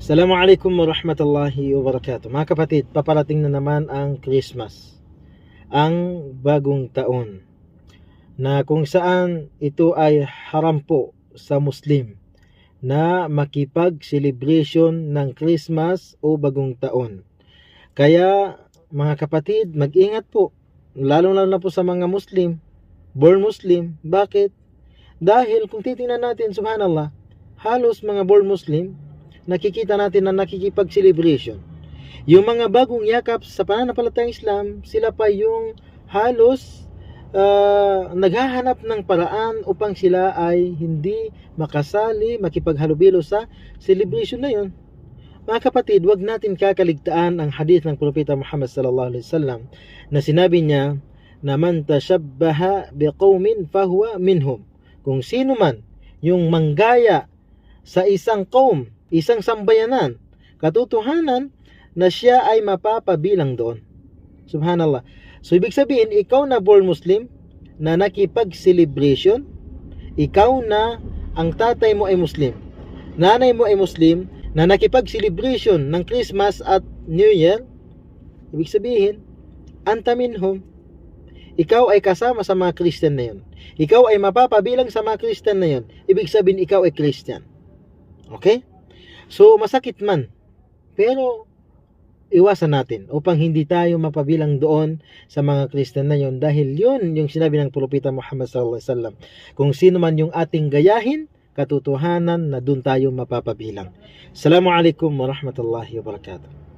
Assalamualaikum warahmatullahi wabarakatuh. Mga kapatid, paparating na naman ang Christmas, ang bagong taon, na kung saan ito ay haram po sa Muslim na makipag-celebration ng Christmas o bagong taon. Kaya mga kapatid, mag-ingat po, lalo na po sa mga Muslim, born Muslim. Bakit? Dahil kung titingnan natin, subhanallah, halos mga born Muslim, nakikita natin na nakikipag-celebration. Yung mga bagong yakap sa pananampalatayang Islam, sila pa yung halos naghahanap ng paraan upang sila ay hindi makasali, makipaghalubilo sa celebration na yun. Mga kapatid, wag natin kakaligtaan ang hadith ng Propeta Muhammad sallallahu alaihi wasallam na sinabi niya na man tashabbaha biqaumin fahuwa minhum. Kung sino man yung manggaya sa isang qaum, isang sambayanan, katotohanan na siya ay mapapabilang doon. Subhanallah. So ibig sabihin, ikaw na born Muslim na nakipag-celebration, ikaw na ang tatay mo ay Muslim, nanay mo ay Muslim, na nakipag-celebration ng Christmas at New Year, ibig sabihin, anta minhum, ikaw ay kasama sa mga Christian na yun. Ikaw ay mapapabilang sa mga Christian na yun. Ibig sabihin, ikaw ay Christian. Okay? So, masakit man, pero iwasan natin upang hindi tayo mapabilang doon sa mga Kristyan na yon, dahil yun yung sinabi ng Propeta Muhammad sallallahu alaihi wasallam. Kung sino man yung ating gayahin, katotohanan na doon tayo mapapabilang. Assalamualaikum warahmatullahi wabarakatuh.